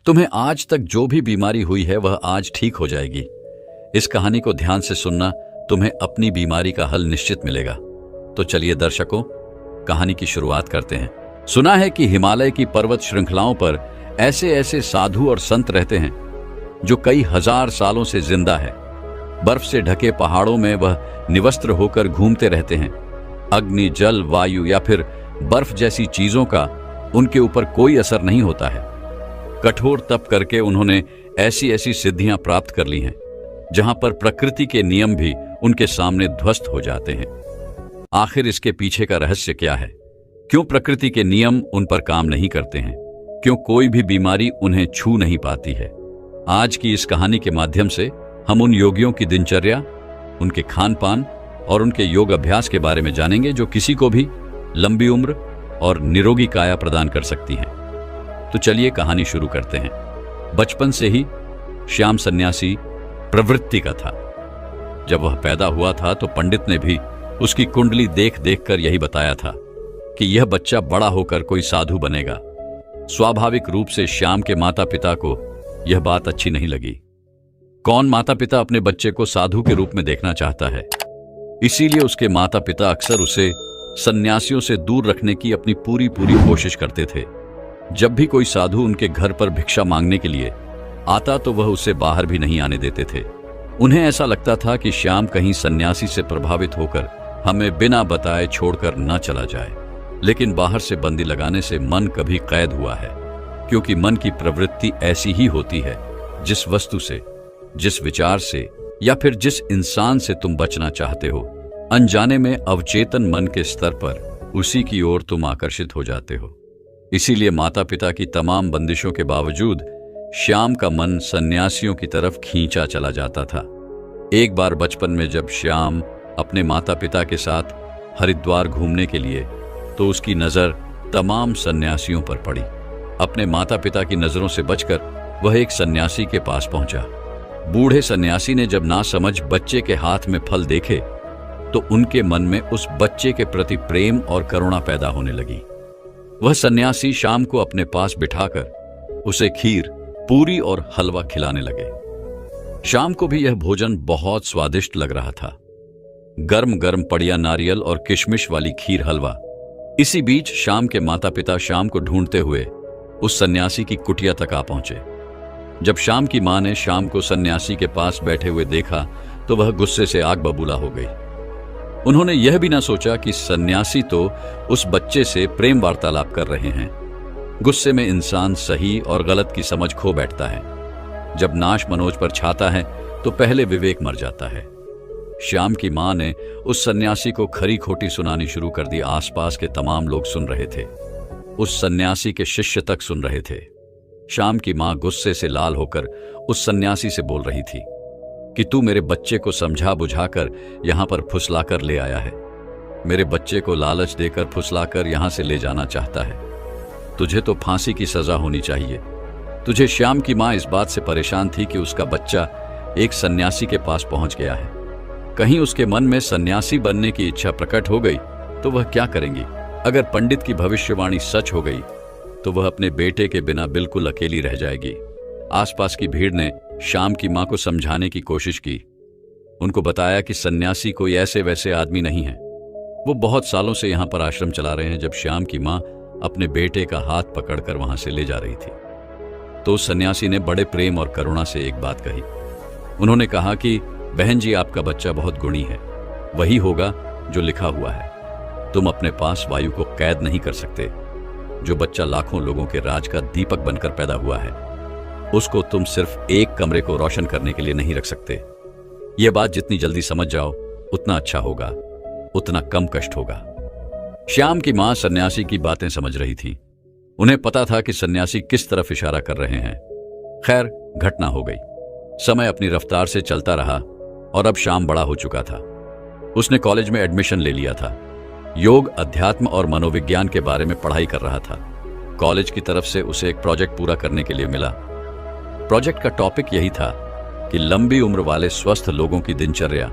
तुम्हें आज तक जो भी बीमारी हुई है वह आज ठीक हो जाएगी। इस कहानी को ध्यान से सुनना, तुम्हें अपनी बीमारी का हल निश्चित मिलेगा। तो चलिए दर्शकों, कहानी की शुरुआत करते हैं। सुना है कि हिमालय की पर्वत श्रृंखलाओं पर ऐसे ऐसे साधु और संत रहते हैं जो कई हजार सालों से जिंदा है। बर्फ से ढके पहाड़ों में वह निवस्त्र होकर घूमते रहते हैं। अग्नि, जल, वायु या फिर बर्फ जैसी चीजों का उनके ऊपर कोई असर नहीं होता है। कठोर तप करके उन्होंने ऐसी ऐसी सिद्धियां प्राप्त कर ली हैं जहां पर प्रकृति के नियम भी उनके सामने ध्वस्त हो जाते हैं। आखिर इसके पीछे का रहस्य क्या है? क्यों प्रकृति के नियम उन पर काम नहीं करते हैं? क्यों कोई भी बीमारी उन्हें छू नहीं पाती है? आज की इस कहानी के माध्यम से हम उन योगियों की दिनचर्या, उनके खान पान और उनके योग अभ्यास के बारे में जानेंगे जो किसी को भी लंबी उम्र और निरोगी काया प्रदान कर सकती हैं। तो चलिए कहानी शुरू करते हैं। बचपन से ही श्याम सन्यासी प्रवृत्ति का था। जब वह पैदा हुआ था तो पंडित ने भी उसकी कुंडली देख देख कर यही बताया था कि यह बच्चा बड़ा होकर कोई साधु बनेगा। स्वाभाविक रूप से श्याम के माता पिता को यह बात अच्छी नहीं लगी। कौन माता पिता अपने बच्चे को साधु के रूप में देखना चाहता है? इसीलिए उसके माता पिता अक्सर उसे सन्यासियों से दूर रखने की अपनी पूरी कोशिश करते थे। जब भी कोई साधु उनके घर पर भिक्षा मांगने के लिए आता तो वह उसे बाहर भी नहीं आने देते थे। उन्हें ऐसा लगता था कि श्याम कहीं सन्यासी से प्रभावित होकर हमें बिना बताए छोड़कर न चला जाए। लेकिन बाहर से बंदी लगाने से मन कभी कैद हुआ है, क्योंकि मन की प्रवृत्ति ऐसी ही होती है। जिस वस्तु से, जिस विचार से या फिर जिस इंसान से तुम बचना चाहते हो, अनजाने में अवचेतन मन के स्तर पर उसी की ओर तुम आकर्षित हो जाते हो। इसीलिए माता पिता की तमाम बंदिशों के बावजूद श्याम का मन सन्यासियों की तरफ खींचा चला जाता था। एक बार बचपन में जब श्याम अपने माता पिता के साथ हरिद्वार घूमने के लिए, तो उसकी नजर तमाम सन्यासियों पर पड़ी। अपने माता पिता की नजरों से बचकर वह एक सन्यासी के पास पहुंचा। बूढ़े सन्यासी ने जब नासमझ बच्चे के हाथ में फल देखे तो उनके मन में उस बच्चे के प्रति प्रेम और करुणा पैदा होने लगी। वह सन्यासी श्याम को अपने पास बिठाकर उसे खीर, पूरी और हलवा खिलाने लगे। श्याम को भी यह भोजन बहुत स्वादिष्ट लग रहा था। गर्म गर्म पड़िया नारियल और किशमिश वाली खीर, हलवा। इसी बीच श्याम के माता पिता श्याम को ढूंढते हुए उस सन्यासी की कुटिया तक आ पहुंचे। जब श्याम की मां ने श्याम को सन्यासी के पास बैठे हुए देखा तो वह गुस्से से आग बबूला हो गई। उन्होंने यह भी ना सोचा कि सन्यासी तो उस बच्चे से प्रेम वार्तालाप कर रहे हैं। गुस्से में इंसान सही और गलत की समझ खो बैठता है। जब नाश मनोज पर छाता है तो पहले विवेक मर जाता है। श्याम की मां ने उस सन्यासी को खरी खोटी सुनानी शुरू कर दी। आसपास के तमाम लोग सुन रहे थे, उस सन्यासी के शिष्य तक सुन रहे थे। श्याम की मां गुस्से से लाल होकर उस सन्यासी से बोल रही थी कि तू मेरे बच्चे को समझा बुझाकर यहां पर फुसलाकर ले आया है। मेरे बच्चे को लालच देकर फुसलाकर यहां से ले जाना चाहता है। तुझे तो फांसी की सजा होनी चाहिए। तुझे श्याम की मां इस बात से परेशान थी कि उसका बच्चा एक सन्यासी के पास पहुंच गया है। कहीं उसके मन में सन्यासी बनने की इच्छा प्रकट हो गई तो वह क्या करेंगी? अगर पंडित की भविष्यवाणी सच हो गई तो वह अपने बेटे के बिना बिल्कुल अकेली रह जाएगी। आसपास की भीड़ ने श्याम की मां को समझाने की कोशिश की। उनको बताया कि सन्यासी कोई ऐसे वैसे आदमी नहीं है। वो बहुत सालों से यहां पर आश्रम चला रहे हैं। जब श्याम की मां अपने बेटे का हाथ पकड़कर वहां से ले जा रही थी तो उस सन्यासी ने बड़े प्रेम और करुणा से एक बात कही। उन्होंने कहा कि बहन जी, आपका बच्चा बहुत गुणी है। वही होगा जो लिखा हुआ है। तुम अपने पास वायु को कैद नहीं कर सकते। जो बच्चा लाखों लोगों के राज का दीपक बनकर पैदा हुआ है, उसको तुम सिर्फ एक कमरे को रोशन करने के लिए नहीं रख सकते। यह बात जितनी जल्दी समझ जाओ उतना अच्छा होगा, उतना कम कष्ट होगा। श्याम की मां सन्यासी की बातें समझ रही थी। उन्हें पता था कि सन्यासी किस तरफ इशारा कर रहे हैं। खैर, घटना हो गई। समय अपनी रफ्तार से चलता रहा और अब श्याम बड़ा हो चुका था। उसने कॉलेज में एडमिशन ले लिया था। योग, अध्यात्म और मनोविज्ञान के बारे में पढ़ाई कर रहा था। कॉलेज की तरफ से उसे एक प्रोजेक्ट पूरा करने के लिए मिला। प्रोजेक्ट का टॉपिक यही था कि लंबी उम्र वाले स्वस्थ लोगों की दिनचर्या,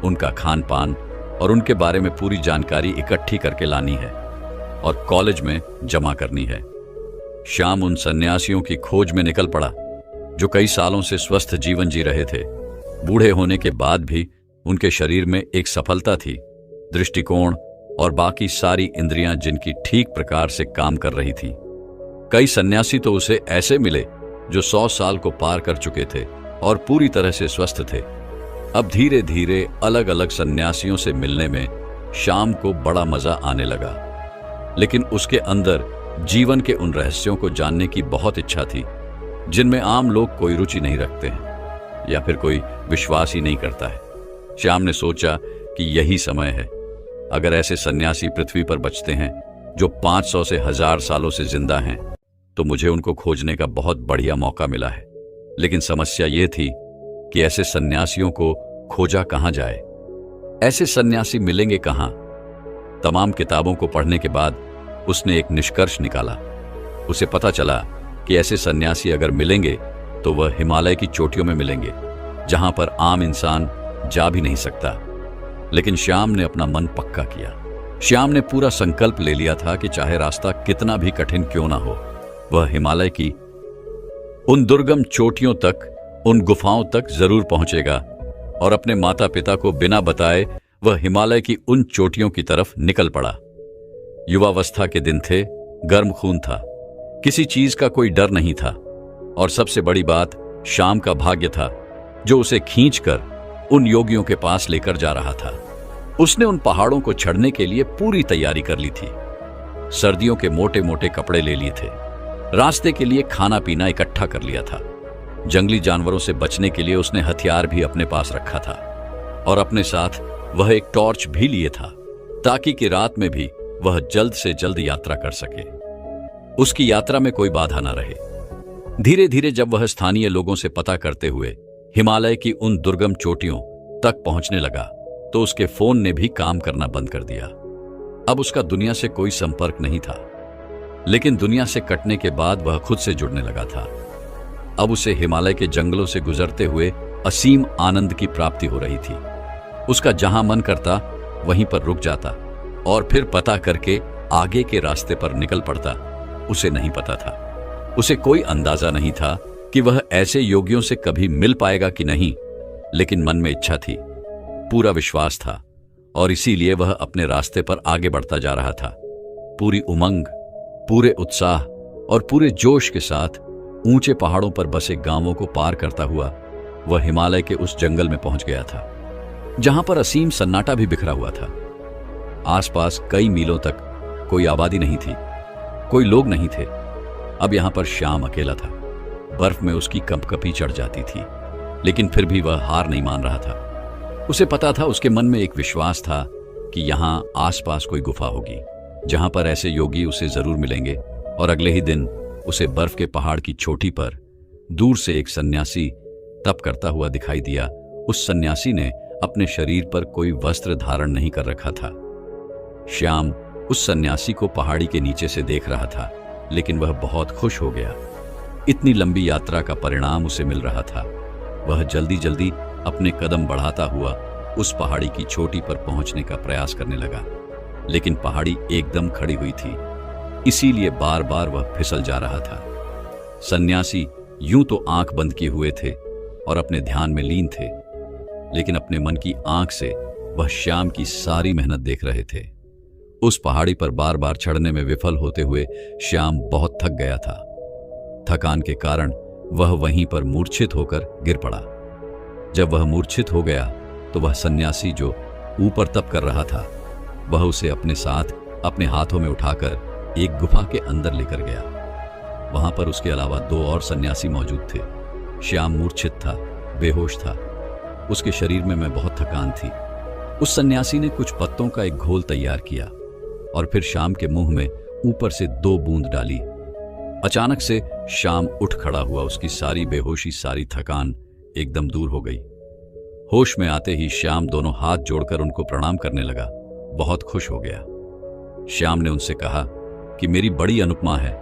उनका खान पान और उनके बारे में पूरी जानकारी इकट्ठी करके लानी है और कॉलेज में जमा करनी है। श्याम उन सन्यासियों की खोज में निकल पड़ा जो कई सालों से स्वस्थ जीवन जी रहे थे। बूढ़े होने के बाद भी उनके शरीर में एक सफलता थी, दृष्टिकोण और बाकी सारी इंद्रियां जिनकी ठीक प्रकार से काम कर रही थी। कई सन्यासी तो उसे ऐसे मिले जो 100 साल को पार कर चुके थे और पूरी तरह से स्वस्थ थे। अब धीरे धीरे अलग अलग सन्यासियों से मिलने में श्याम को बड़ा मजा आने लगा, लेकिन उसके अंदर जीवन के उन रहस्यों को जानने की बहुत इच्छा थी जिनमें आम लोग कोई रुचि नहीं रखते हैं या फिर कोई विश्वास ही नहीं करता है। श्याम ने सोचा कि यही समय है। अगर ऐसे सन्यासी पृथ्वी पर बचते हैं जो 500 से 1000 सालों से जिंदा हैं, तो मुझे उनको खोजने का बहुत बढ़िया मौका मिला है। लेकिन समस्या यह थी कि ऐसे सन्यासियों को खोजा कहां जाए, ऐसे सन्यासी मिलेंगे कहां। तमाम किताबों को पढ़ने के बाद उसने एक निष्कर्ष निकाला। उसे पता चला कि ऐसे सन्यासी अगर मिलेंगे तो वह हिमालय की चोटियों में मिलेंगे, जहां पर आम इंसान जा भी नहीं सकता। लेकिन श्याम ने अपना मन पक्का किया। श्याम ने पूरा संकल्प ले लिया था कि चाहे रास्ता कितना भी कठिन क्यों ना हो, वह हिमालय की उन दुर्गम चोटियों तक, उन गुफाओं तक जरूर पहुंचेगा और अपने माता पिता को बिना बताए वह हिमालय की उन चोटियों की तरफ निकल पड़ा। युवावस्था के दिन थे, गर्म खून था, किसी चीज का कोई डर नहीं था और सबसे बड़ी बात श्याम का भाग्य था जो उसे खींचकर उन योगियों के पास लेकर जा रहा था। उसने उन पहाड़ों को चढ़ने के लिए पूरी तैयारी कर ली थी। सर्दियों के मोटे मोटे कपड़े ले लिए थे, रास्ते के लिए खाना पीना इकट्ठा कर लिया था। जंगली जानवरों से बचने के लिए उसने हथियार भी अपने पास रखा था और अपने साथ वह एक टॉर्च भी लिए था ताकि कि रात में भी वह जल्द से जल्द यात्रा कर सके, उसकी यात्रा में कोई बाधा ना रहे। धीरे धीरे जब वह स्थानीय लोगों से पता करते हुए हिमालय की उन दुर्गम चोटियों तक पहुंचने लगा तो उसके फोन ने भी काम करना बंद कर दिया। अब उसका दुनिया से कोई संपर्क नहीं था, लेकिन दुनिया से कटने के बाद वह खुद से जुड़ने लगा था। अब उसे हिमालय के जंगलों से गुजरते हुए असीम आनंद की प्राप्ति हो रही थी। उसका जहां मन करता वहीं पर रुक जाता और फिर पता करके आगे के रास्ते पर निकल पड़ता। उसे नहीं पता था, उसे कोई अंदाजा नहीं था कि वह ऐसे योगियों से कभी मिल पाएगा कि नहीं, लेकिन मन में इच्छा थी, पूरा विश्वास था और इसीलिए वह अपने रास्ते पर आगे बढ़ता जा रहा था। पूरी उमंग, पूरे उत्साह और पूरे जोश के साथ ऊंचे पहाड़ों पर बसे गांवों को पार करता हुआ वह हिमालय के उस जंगल में पहुंच गया था जहां पर असीम सन्नाटा भी बिखरा हुआ था। आसपास कई मीलों तक कोई आबादी नहीं थी, कोई लोग नहीं थे। अब यहां पर श्याम अकेला था। बर्फ में उसकी कंपकपी चढ़ जाती थी, लेकिन फिर भी वह हार नहीं मान रहा था। उसे पता था, उसके मन में एक विश्वास था कि यहां आसपास कोई गुफा होगी जहां पर ऐसे योगी उसे जरूर मिलेंगे। और अगले ही दिन उसे बर्फ के पहाड़ की चोटी पर दूर से एक सन्यासी तप करता हुआ दिखाई दिया। उस सन्यासी ने अपने शरीर पर कोई वस्त्र धारण नहीं कर रखा था। श्याम उस सन्यासी को पहाड़ी के नीचे से देख रहा था, लेकिन वह बहुत खुश हो गया। इतनी लंबी यात्रा का परिणाम उसे मिल रहा था। वह जल्दी जल्दी अपने कदम बढ़ाता हुआ उस पहाड़ी की चोटी पर पहुंचने का प्रयास करने लगा, लेकिन पहाड़ी एकदम खड़ी हुई थी, इसीलिए बार बार वह फिसल जा रहा था। सन्यासी यूं तो आंख बंद किए हुए थे और अपने ध्यान में लीन थे, लेकिन अपने मन की आंख से वह श्याम की सारी मेहनत देख रहे थे। उस पहाड़ी पर बार बार चढ़ने में विफल होते हुए श्याम बहुत थक गया था। थकान के कारण वह वहीं पर मूर्छित होकर गिर पड़ा। जब वह मूर्छित हो गया तो वह सन्यासी जो ऊपर तप कर रहा था, वह उसे अपने साथ अपने हाथों में उठाकर एक गुफा के अंदर लेकर गया। वहां पर उसके अलावा 2 और सन्यासी मौजूद थे। श्याम मूर्छित था, बेहोश था, उसके शरीर में बहुत थकान थी। उस सन्यासी ने कुछ पत्तों का एक घोल तैयार किया और फिर श्याम के मुंह में ऊपर से 2 बूंद डाली। अचानक से श्याम उठ खड़ा हुआ, उसकी सारी बेहोशी, सारी थकान एकदम दूर हो गई। होश में आते ही श्याम दोनों हाथ जोड़कर उनको प्रणाम करने लगा, बहुत खुश हो गया। श्याम ने उनसे कहा कि मेरी बड़ी अनुपमा है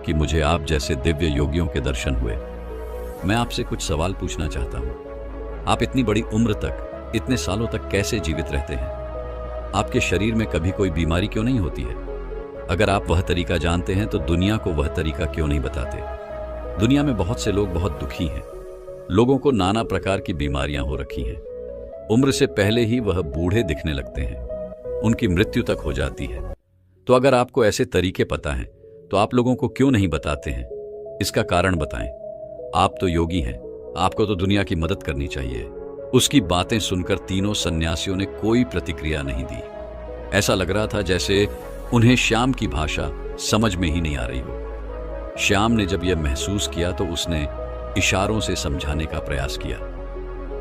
कि मुझे आप जैसे दिव्य योगियों के दर्शन हुए। मैं आपसे कुछ सवाल पूछना चाहता हूं। आप इतनी बड़ी उम्र तक, इतने सालों तक कैसे जीवित रहते हैं? आपके शरीर में कभी कोई बीमारी क्यों नहीं होती है? अगर आप वह तरीका जानते हैं तो दुनिया को वह तरीका क्यों नहीं बताते? दुनिया में बहुत से लोग बहुत दुखी हैं। लोगों को नाना प्रकार की बीमारियां हो रखी हैं। उम्र से पहले ही वह बूढ़े दिखने लगते हैं। उनकी मृत्यु तक हो जाती है। तो अगर आपको ऐसे तरीके पता हैं तो आप लोगों को क्यों नहीं बताते हैं? इसका कारण बताएं। आप तो योगी हैं, आपको तो दुनिया की मदद करनी चाहिए। उसकी बातें सुनकर तीनों सन्यासियों ने कोई प्रतिक्रिया नहीं दी। ऐसा लग रहा था जैसे उन्हें श्याम की भाषा समझ में ही नहीं आ रही हो। श्याम ने जब यह महसूस किया तो उसने इशारों से समझाने का प्रयास किया,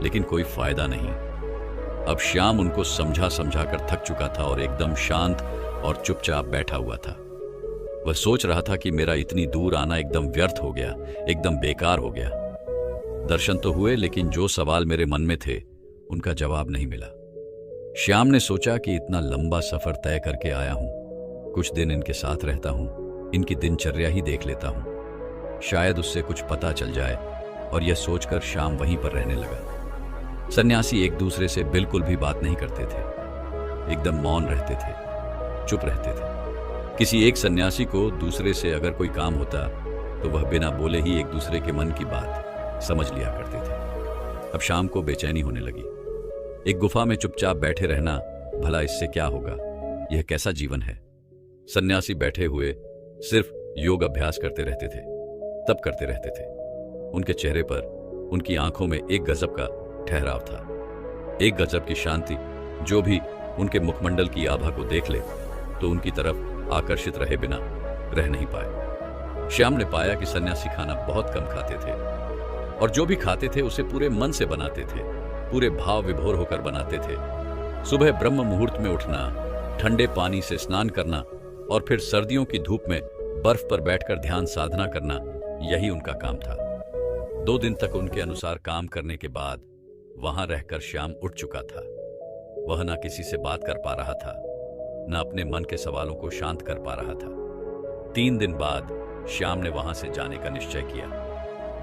लेकिन कोई फायदा नहीं। अब श्याम उनको समझा समझा कर थक चुका था और एकदम शांत और चुपचाप बैठा हुआ था। वह सोच रहा था कि मेरा इतनी दूर आना एकदम व्यर्थ हो गया, एकदम बेकार हो गया। दर्शन तो हुए, लेकिन जो सवाल मेरे मन में थे उनका जवाब नहीं मिला। श्याम ने सोचा कि इतना लंबा सफर तय करके आया हूं, कुछ दिन इनके साथ रहता हूं, इनकी दिनचर्या ही देख लेता हूं, शायद उससे कुछ पता चल जाए। और यह सोचकर श्याम वहीं पर रहने लगा। सन्यासी एक दूसरे से बिल्कुल भी बात नहीं करते थे, एकदम मौन रहते थे, चुप रहते थे। किसी एक सन्यासी को दूसरे से अगर कोई काम होता तो वह बिना बोले ही एक दूसरे के मन की बात समझ लिया करते थे। अब श्याम को बेचैनी होने लगी। एक गुफा में चुपचाप बैठे रहना, भला इससे क्या होगा? यह कैसा जीवन है? सन्यासी बैठे हुए सिर्फ योग अभ्यास करते रहते थे, तप करते रहते थे। उनके चेहरे पर, उनकी आंखों में एक गजब का ठहराव था, एक गजब की शांति। जो भी उनके मुखमंडल की आभा को देख ले तो उनकी तरफ आकर्षित रहे बिना रह नहीं पाए। श्याम ने पाया कि सन्यासी खाना बहुत कम खाते थे और जो भी खाते थे उसे पूरे मन से बनाते थे, पूरे भाव विभोर होकर बनाते थे। सुबह ब्रह्म मुहूर्त में उठना, ठंडे पानी से स्नान करना और फिर सर्दियों की धूप में बर्फ पर बैठकर ध्यान साधना करना, यही उनका काम था। 2 दिन तक उनके अनुसार काम करने के बाद वहां रहकर श्याम उठ चुका था। वह ना किसी से बात कर पा रहा था, न अपने मन के सवालों को शांत कर पा रहा था। 3 दिन बाद श्याम ने वहां से जाने का निश्चय किया।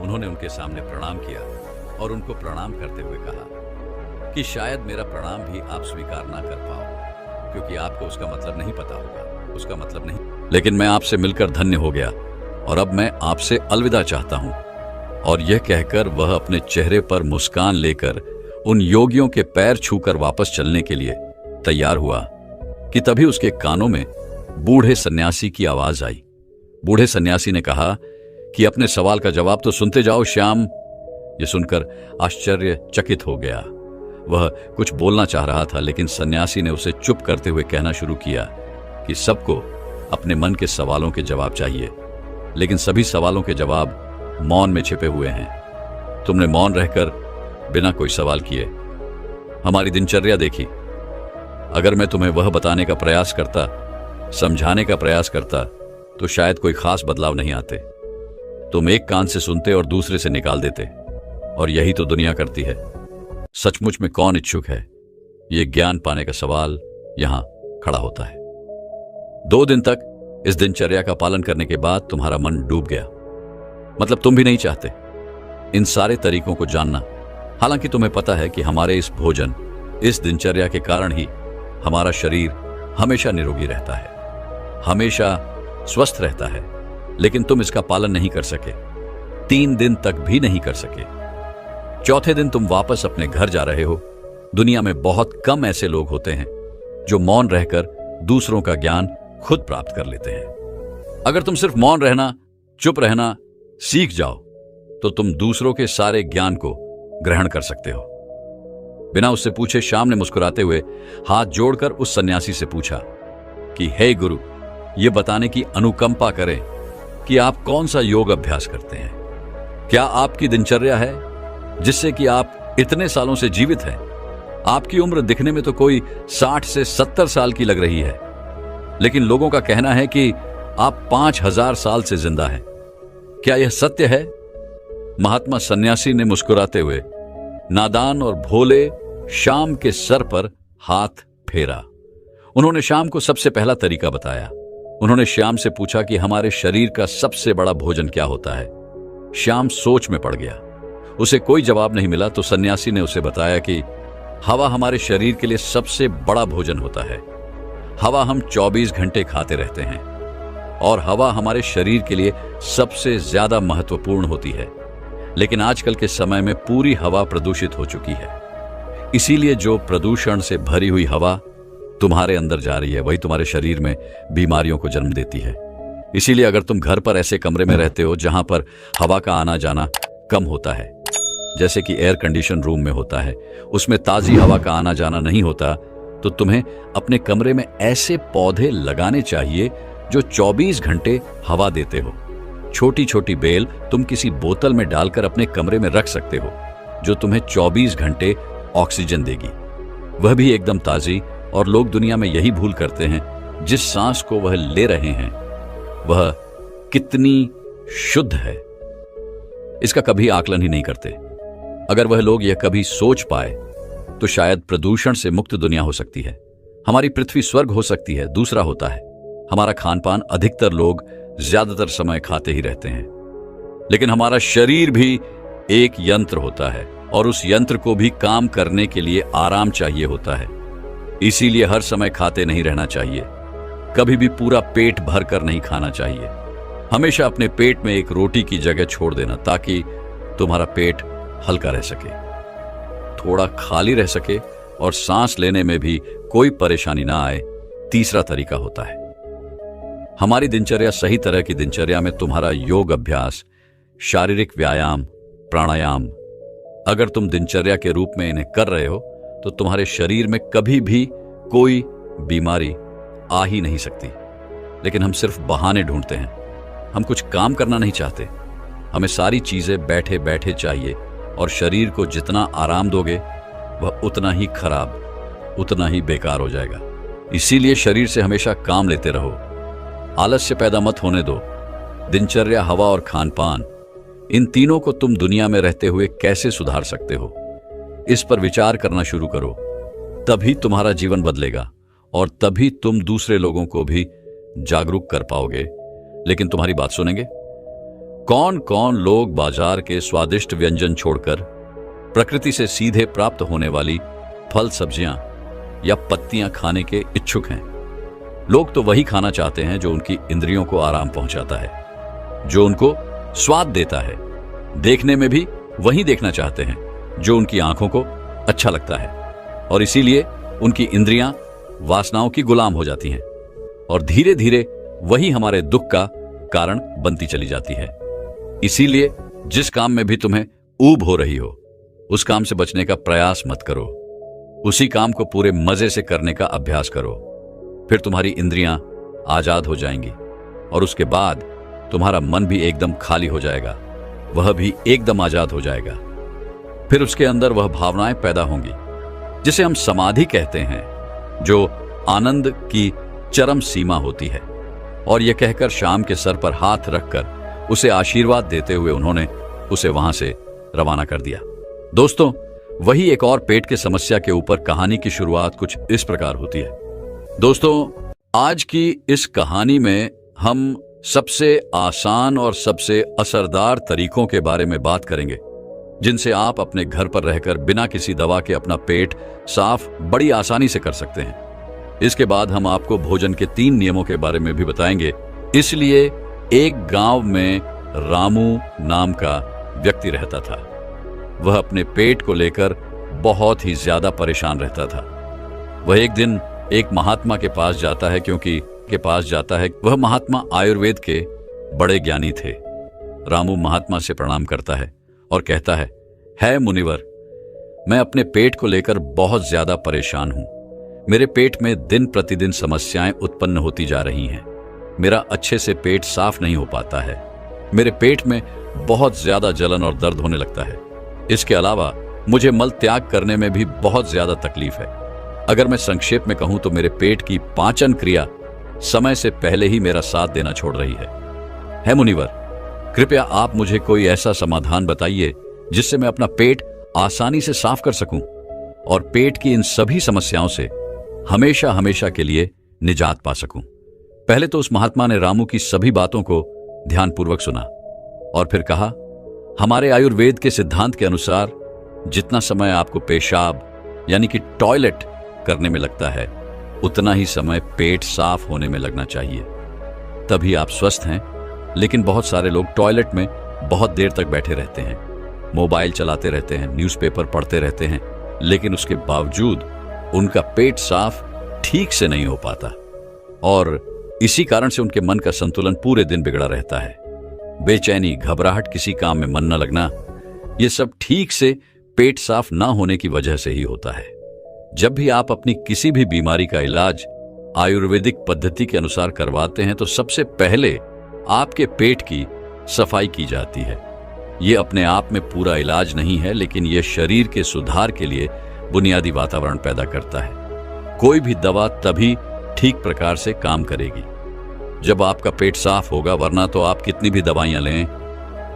उन्होंने उनके सामने प्रणाम किया और उनको प्रणाम करते हुए कहा कि शायद मेरा प्रणाम भी आप स्वीकार ना कर पाओ, क्योंकि आपको उसका मतलब नहीं पता होगा, उसका मतलब नहीं। लेकिन मैं आपसे मिलकर धन्य हो गया और अब मैं आपसे अलविदा चाहता हूं। और यह कहकर वह अपने चेहरे पर मुस्कान लेकर उन योगियों के पैर छूकर वापस चलने के लिए तैयार हुआ कि तभी उसके कानों में बूढ़े सन्यासी की आवाज आई। बूढ़े सन्यासी ने कहा कि अपने सवाल का जवाब तो सुनते जाओ श्याम। यह सुनकर आश्चर्यचकित हो गया। वह कुछ बोलना चाह रहा था, लेकिन सन्यासी ने उसे चुप करते हुए कहना शुरू किया कि सबको अपने मन के सवालों के जवाब चाहिए, लेकिन सभी सवालों के जवाब मौन में छिपे हुए हैं। तुमने मौन रहकर बिना कोई सवाल किए हमारी दिनचर्या देखी। अगर मैं तुम्हें वह बताने का प्रयास करता, समझाने का प्रयास करता, तो शायद कोई खास बदलाव नहीं आते। तुम एक कान से सुनते और दूसरे से निकाल देते, और यही तो दुनिया करती है। सचमुच में कौन इच्छुक है? यह ज्ञान पाने का सवाल यहां खड़ा होता है। 2 दिन तक इस दिनचर्या का पालन करने के बाद तुम्हारा मन डूब गया। मतलब तुम भी नहीं चाहते इन सारे तरीकों को जानना, हालांकि तुम्हें पता है कि हमारे इस भोजन, इस दिनचर्या के कारण ही हमारा शरीर हमेशा निरोगी रहता है, हमेशा स्वस्थ रहता है। लेकिन तुम इसका पालन नहीं कर सके, 3 दिन तक भी नहीं कर सके। 4थे दिन तुम वापस अपने घर जा रहे हो। दुनिया में बहुत कम ऐसे लोग होते हैं जो मौन रहकर दूसरों का ज्ञान खुद प्राप्त कर लेते हैं। अगर तुम सिर्फ मौन रहना, चुप रहना सीख जाओ तो तुम दूसरों के सारे ज्ञान को ग्रहण कर सकते हो। बिना उससे पूछे श्याम ने मुस्कुराते हुए हाथ जोड़कर उस सन्यासी से पूछा कि हे गुरु, ये बताने की अनुकंपा करें कि आप कौन सा योग अभ्यास करते हैं? क्या आपकी दिनचर्या है जिससे कि आप इतने सालों से जीवित हैं? आपकी उम्र दिखने में तो कोई 60 से 70 साल की लग रही है, लेकिन लोगों का कहना है कि आप 5000 साल से जिंदा हैं। क्या यह सत्य है? महात्मा सन्यासी ने मुस्कुराते हुए नादान और भोले श्याम के सर पर हाथ फेरा। उन्होंने श्याम को सबसे पहला तरीका बताया। उन्होंने श्याम से पूछा कि हमारे शरीर का सबसे बड़ा भोजन क्या होता है? श्याम सोच में पड़ गया। उसे कोई जवाब नहीं मिला तो सन्यासी ने उसे बताया कि हवा हमारे शरीर के लिए सबसे बड़ा भोजन होता है। हवा हम 24 घंटे खाते रहते हैं। और हवा हमारे शरीर के लिए सबसे ज्यादा महत्वपूर्ण होती है। लेकिन आजकल के समय में पूरी हवा प्रदूषित हो चुकी है। इसीलिए जो प्रदूषण से भरी हुई हवा तुम्हारे अंदर जा रही है वही तुम्हारे शरीर में बीमारियों को जन्म देती है। इसीलिए अगर तुम घर पर ऐसे कमरे में रहते हो जहां पर हवा का आना जाना कम होता है, जैसे कि एयर कंडीशन रूम में होता है, उसमें ताजी हवा का आना जाना नहीं होता, तो तुम्हें अपने कमरे में ऐसे पौधे लगाने चाहिए जो 24 घंटे हवा देते हो। छोटी छोटी बेल तुम किसी बोतल में डालकर अपने कमरे में रख सकते हो, जो तुम्हें 24 घंटे ऑक्सीजन देगी, वह भी एकदम ताजी। और लोग दुनिया में यही भूल करते हैं, जिस सांस को वह ले रहे हैं वह कितनी शुद्ध है, इसका कभी आकलन ही नहीं करते। अगर वह लोग यह कभी सोच पाए तो शायद प्रदूषण से मुक्त दुनिया हो सकती है, हमारी पृथ्वी स्वर्ग हो सकती है। दूसरा होता है हमारा खान पान। अधिकतर लोग ज्यादातर समय खाते ही रहते हैं, लेकिन हमारा शरीर भी एक यंत्र होता है और उस यंत्र को भी काम करने के लिए आराम चाहिए होता है। इसीलिए हर समय खाते नहीं रहना चाहिए, कभी भी पूरा पेट भरकर नहीं खाना चाहिए। हमेशा अपने पेट में एक रोटी की जगह छोड़ देना ताकि तुम्हारा पेट हल्का रह सके, थोड़ा खाली रह सके और सांस लेने में भी कोई परेशानी ना आए। तीसरा तरीका होता है हमारी दिनचर्या। सही तरह की दिनचर्या में तुम्हारा योग अभ्यास, शारीरिक व्यायाम, प्राणायाम, अगर तुम दिनचर्या के रूप में इन्हें कर रहे हो तो तुम्हारे शरीर में कभी भी कोई बीमारी आ ही नहीं सकती। लेकिन हम सिर्फ बहाने ढूंढते हैं, हम कुछ काम करना नहीं चाहते। हमें सारी चीजें बैठे बैठे चाहिए और शरीर को जितना आराम दोगे वह उतना ही खराब, उतना ही बेकार हो जाएगा। इसीलिए शरीर से हमेशा काम लेते रहो, आलस्य पैदा मत होने दो। दिनचर्या, हवा और खान पान, इन तीनों को तुम दुनिया में रहते हुए कैसे सुधार सकते हो, इस पर विचार करना शुरू करो। तभी तुम्हारा जीवन बदलेगा और तभी तुम दूसरे लोगों को भी जागरूक कर पाओगे। लेकिन तुम्हारी बात सुनेंगे? कौन कौन लोग बाजार के स्वादिष्ट व्यंजन छोड़कर प्रकृति से सीधे प्राप्त होने वाली फल, सब्जियां या पत्तियां खाने के इच्छुक हैं? लोग तो वही खाना चाहते हैं जो उनकी इंद्रियों को आराम पहुंचाता है, जो उनको स्वाद देता है। देखने में भी वही देखना चाहते हैं जो उनकी आंखों को अच्छा लगता है, और इसीलिए उनकी इंद्रियां वासनाओं की गुलाम हो जाती हैं और धीरे धीरे वही हमारे दुख का कारण बनती चली जाती है। इसीलिए जिस काम में भी तुम्हें ऊब हो रही हो, उस काम से बचने का प्रयास मत करो। उसी काम को पूरे मजे से करने का अभ्यास करो। फिर तुम्हारी इंद्रियां आजाद हो जाएंगी और उसके बाद तुम्हारा मन भी एकदम खाली हो जाएगा, वह भी एकदम आजाद हो जाएगा। फिर उसके अंदर वह भावनाएं पैदा होंगी जिसे हम समाधि कहते हैं, जो आनंद की चरम सीमा होती है। और यह कहकर शाम के सर पर हाथ रखकर उसे आशीर्वाद देते हुए उन्होंने उसे वहां से रवाना कर दिया। दोस्तों, वही एक और पेट की समस्या के ऊपर कहानी की शुरुआत कुछ इस प्रकार होती है। दोस्तों, आज की इस कहानी में हम सबसे आसान और सबसे असरदार तरीकों के बारे में बात करेंगे, जिनसे आप अपने घर पर रहकर बिना किसी दवा के अपना पेट साफ बड़ी आसानी से कर सकते हैं। इसके बाद हम आपको भोजन के 3 नियमों के बारे में भी बताएंगे। इसलिए एक गांव में रामू नाम का व्यक्ति रहता था। वह अपने पेट को लेकर बहुत ही ज्यादा परेशान रहता था। वह एक दिन एक महात्मा के पास जाता है, वह महात्मा आयुर्वेद के बड़े ज्ञानी थे। रामू महात्मा से प्रणाम करता है और कहता है मुनिवर, मैं अपने पेट को लेकर बहुत ज्यादा परेशान हूं। मेरे पेट में दिन प्रतिदिन समस्याएं उत्पन्न होती जा रही हैं। मेरा अच्छे से पेट साफ नहीं हो पाता है। मेरे पेट में बहुत ज्यादा जलन और दर्द होने लगता है। इसके अलावा मुझे मल त्याग करने में भी बहुत ज्यादा तकलीफ है। अगर मैं संक्षेप में कहूं तो मेरे पेट की पाचन क्रिया समय से पहले ही मेरा साथ देना छोड़ रही है मुनिवर, कृपया आप मुझे कोई ऐसा समाधान बताइए जिससे मैं अपना पेट आसानी से साफ कर सकूं और पेट की इन सभी समस्याओं से हमेशा हमेशा के लिए निजात पा सकूं। पहले तो उस महात्मा ने रामू की सभी बातों को ध्यानपूर्वक सुना और फिर कहा, हमारे आयुर्वेद के सिद्धांत के अनुसार जितना समय आपको पेशाब यानी कि टॉयलेट करने में लगता है, उतना ही समय पेट साफ होने में लगना चाहिए। तभी आप स्वस्थ हैं। लेकिन बहुत सारे लोग टॉयलेट में बहुत देर तक बैठे रहते हैं, मोबाइल चलाते रहते हैं, न्यूज़पेपर पढ़ते रहते हैं, लेकिन उसके बावजूद उनका पेट साफ ठीक से नहीं हो पाता और इसी कारण से उनके मन का संतुलन पूरे दिन बिगड़ा रहता है। बेचैनी, घबराहट, किसी काम में मन न लगना, ये सब ठीक से पेट साफ ना होने की वजह से ही होता है। जब भी आप अपनी किसी भी बीमारी का इलाज आयुर्वेदिक पद्धति के अनुसार करवाते हैं तो सबसे पहले आपके पेट की सफाई की जाती है। ये अपने आप में पूरा इलाज नहीं है, लेकिन यह शरीर के सुधार के लिए बुनियादी वातावरण पैदा करता है। कोई भी दवा तभी ठीक प्रकार से काम करेगी जब आपका पेट साफ होगा, वरना तो आप कितनी भी दवाइयां लें,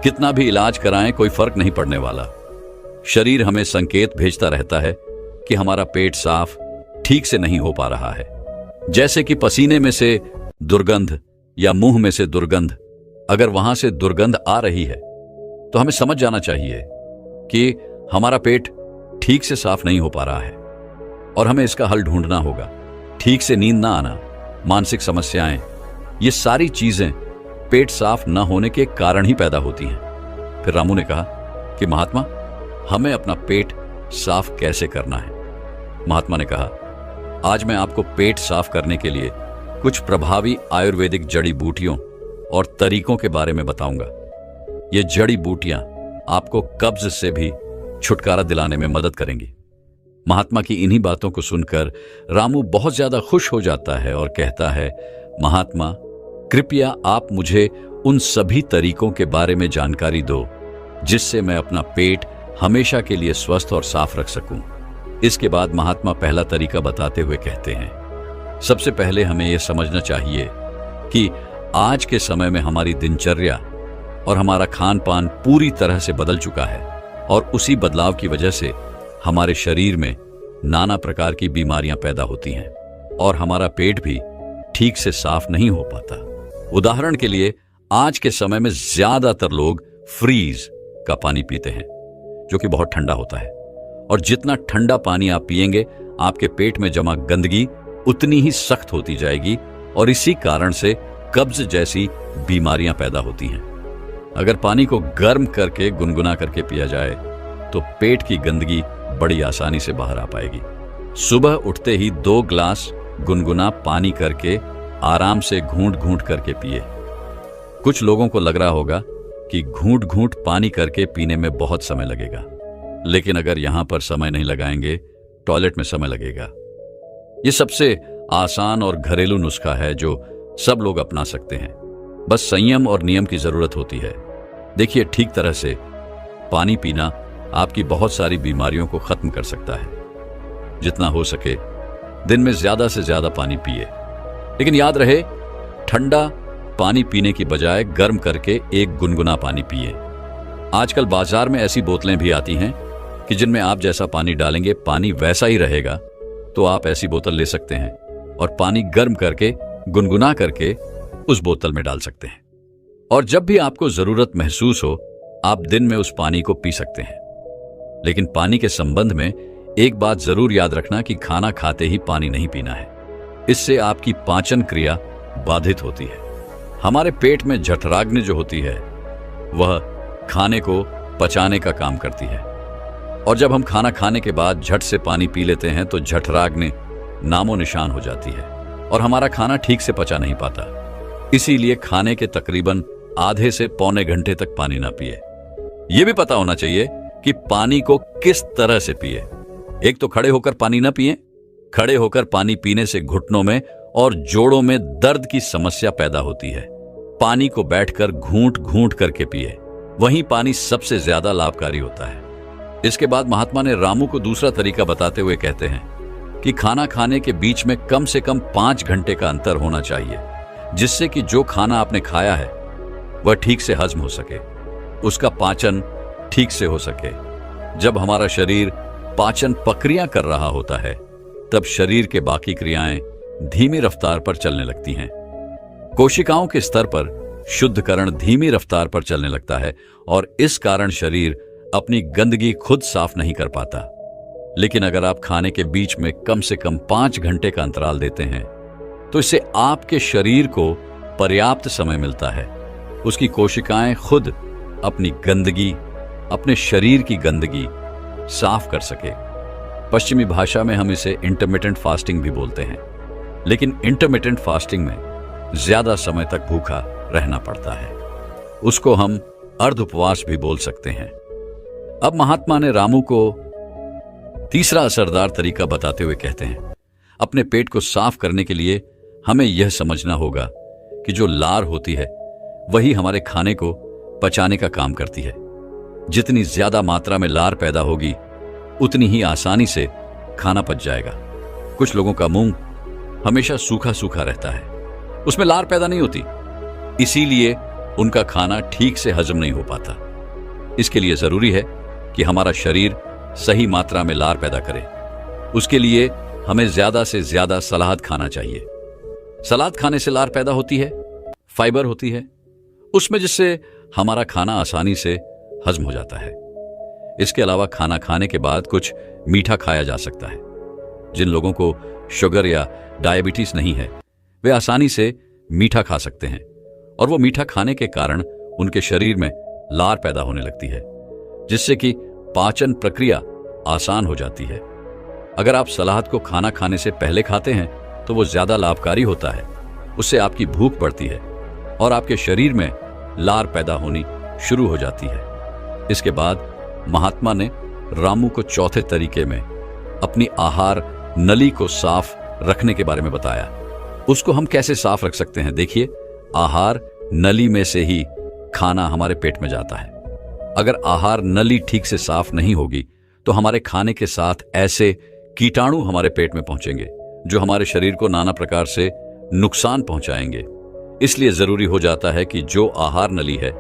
कितना भी इलाज कराएं, कोई फर्क नहीं पड़ने वाला। शरीर हमें संकेत भेजता रहता है कि हमारा पेट साफ ठीक से नहीं हो पा रहा है। जैसे कि पसीने में से दुर्गंध या मुंह में से दुर्गंध, अगर वहां से दुर्गंध आ रही है तो हमें समझ जाना चाहिए कि हमारा पेट ठीक से साफ नहीं हो पा रहा है और हमें इसका हल ढूंढना होगा। ठीक से नींद ना आना, मानसिक समस्याएं, ये सारी चीजें पेट साफ न होने के कारण ही पैदा होती हैं। फिर रामू ने कहा कि महात्मा, हमें अपना पेट साफ कैसे करना है? महात्मा ने कहा, आज मैं आपको पेट साफ करने के लिए कुछ प्रभावी आयुर्वेदिक जड़ी बूटियों और तरीकों के बारे में बताऊंगा। ये जड़ी बूटियां आपको कब्ज से भी छुटकारा दिलाने में मदद करेंगी। महात्मा की इन्हीं बातों को सुनकर रामू बहुत ज्यादा खुश हो जाता है और कहता है, महात्मा, कृपया आप मुझे उन सभी तरीकों के बारे में जानकारी दो जिससे मैं अपना पेट हमेशा के लिए स्वस्थ और साफ रख सकूं। इसके बाद महात्मा पहला तरीका बताते हुए कहते हैं, सबसे पहले हमें यह समझना चाहिए कि आज के समय में हमारी दिनचर्या और हमारा खान पान पूरी तरह से बदल चुका है और उसी बदलाव की वजह से हमारे शरीर में नाना प्रकार की बीमारियां पैदा होती हैं और हमारा पेट भी ठीक से साफ नहीं हो पाता। उदाहरण के लिए, आज के समय में ज्यादातर लोग फ्रीज का पानी पीते हैं जो कि बहुत ठंडा होता है, और जितना ठंडा पानी आप पिएंगे आपके पेट में जमा गंदगी उतनी ही सख्त होती जाएगी और इसी कारण से कब्ज जैसी बीमारियां पैदा होती हैं। अगर पानी को गर्म करके गुनगुना करके पिया जाए तो पेट की गंदगी बड़ी आसानी से बाहर आ पाएगी। सुबह उठते ही 2 ग्लास गुनगुना पानी करके आराम से घूंट घूंट करके पिए। कुछ लोगों को लग रहा होगा कि घूंट घूंट पानी करके पीने में बहुत समय लगेगा, लेकिन अगर यहां पर समय नहीं लगाएंगे, टॉयलेट में समय लगेगा। यह सबसे आसान और घरेलू नुस्खा है जो सब लोग अपना सकते हैं। बस संयम और नियम की जरूरत होती है। देखिए, ठीक तरह से पानी पीना आपकी बहुत सारी बीमारियों को खत्म कर सकता है। जितना हो सके दिन में ज्यादा से ज्यादा पानी पिए, लेकिन याद रहे, ठंडा पानी पीने की बजाय गर्म करके एक गुनगुना पानी पिए। आजकल बाजार में ऐसी बोतलें भी आती हैं कि जिनमें आप जैसा पानी डालेंगे पानी वैसा ही रहेगा, तो आप ऐसी बोतल ले सकते हैं और पानी गर्म करके गुनगुना करके उस बोतल में डाल सकते हैं। और जब भी आपको जरूरत महसूस हो, आप दिन में उस पानी को पी सकते हैं। लेकिन पानी के संबंध में एक बात जरूर याद रखना कि खाना खाते ही पानी नहीं पीना है। इससे आपकी पाचन क्रिया बाधित होती है। हमारे पेट में जठराग्नि जो होती है वह खाने को पचाने का काम करती है, और जब हम खाना खाने के बाद झट से पानी पी लेते हैं तो जठराग्नि नामो निशान हो जाती है और हमारा खाना ठीक से पचा नहीं पाता। इसीलिए खाने के तकरीबन आधे से पौने घंटे तक पानी ना पिए। यह भी पता होना चाहिए कि पानी को किस तरह से पिए। एक तो खड़े होकर पानी ना पिए। खड़े होकर पानी पीने से घुटनों में और जोड़ों में दर्द की समस्या पैदा होती है। पानी को बैठकर घूंट घूंट करके पिए, वहीं पानी सबसे ज्यादा लाभकारी होता है। इसके बाद महात्मा ने रामू को दूसरा तरीका बताते हुए कहते हैं कि खाना खाने के बीच में कम से कम 5 घंटे का अंतर होना चाहिए, जिससे कि जो खाना आपने खाया है वह ठीक से हजम हो सके, उसका पाचन ठीक से हो सके। जब हमारा शरीर पाचन प्रक्रिया कर रहा होता है तब शरीर के बाकी क्रियाएं धीमी रफ्तार पर चलने लगती हैं। कोशिकाओं के स्तर पर शुद्धकरण धीमी रफ्तार पर चलने लगता है और इस कारण शरीर अपनी गंदगी खुद साफ नहीं कर पाता। लेकिन अगर आप खाने के बीच में कम से कम 5 घंटे का अंतराल देते हैं तो इससे आपके शरीर को पर्याप्त समय मिलता है उसकी कोशिकाएं खुद अपनी गंदगी, अपने शरीर की गंदगी साफ कर सके। पश्चिमी भाषा में हम इसे इंटरमिटेंट फास्टिंग भी बोलते हैं, लेकिन इंटरमिटेंट फास्टिंग में ज्यादा समय तक भूखा रहना पड़ता है। उसको हम अर्ध उपवास भी बोल सकते हैं। अब महात्मा ने रामू को तीसरा असरदार तरीका बताते हुए कहते हैं, अपने पेट को साफ करने के लिए हमें यह समझना होगा कि जो लार होती है वही हमारे खाने को पचाने का काम करती है। जितनी ज्यादा मात्रा में लार पैदा होगी उतनी ही आसानी से खाना पच जाएगा। कुछ लोगों का मुंह हमेशा सूखा सूखा रहता है, उसमें लार पैदा नहीं होती, इसीलिए उनका खाना ठीक से हजम नहीं हो पाता। इसके लिए जरूरी है कि हमारा शरीर सही मात्रा में लार पैदा करे। उसके लिए हमें ज्यादा से ज्यादा सलाद खाना चाहिए। सलाद खाने से लार पैदा होती है, फाइबर होती है उसमें, जिससे हमारा खाना आसानी से हजम हो जाता है। इसके अलावा खाना खाने के बाद कुछ मीठा खाया जा सकता है। जिन लोगों को शुगर या डायबिटीज नहीं है वे आसानी से मीठा खा सकते हैं, और वो मीठा खाने के कारण उनके शरीर में लार पैदा होने लगती है, जिससे कि पाचन प्रक्रिया आसान हो जाती है। अगर आप सलाद को खाना खाने से पहले खाते हैं तो वो ज्यादा लाभकारी होता है। उससे आपकी भूख बढ़ती है और आपके शरीर में लार पैदा होनी शुरू हो जाती है। इसके बाद महात्मा ने रामू को चौथे तरीके में अपनी आहार नली को साफ रखने के बारे में बताया। उसको हम कैसे साफ रख सकते हैं? देखिए, आहार नली में से ही खाना हमारे पेट में जाता है। अगर आहार नली ठीक से साफ नहीं होगी तो हमारे खाने के साथ ऐसे कीटाणु हमारे पेट में पहुंचेंगे जो हमारे शरीर को नाना प्रकार से नुकसान पहुंचाएंगे। इसलिए जरूरी हो जाता है कि जो आहार नली है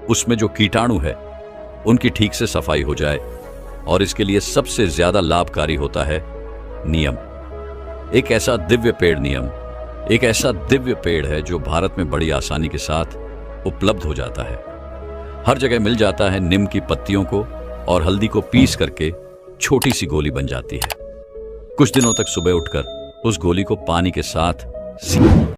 उसमें जो कीटाणु है उनकी ठीक से सफाई हो जाए, और इसके लिए सबसे ज्यादा लाभकारी होता है नियम। एक ऐसा दिव्य पेड़ नियम एक ऐसा दिव्य पेड़ है जो भारत में बड़ी आसानी के साथ उपलब्ध हो जाता है। हर जगह मिल जाता है। नीम की पत्तियों को और हल्दी को पीस करके छोटी सी गोली बन जाती है। कुछ दिनों तक सुबह उठकर उस गोली को पानी के साथ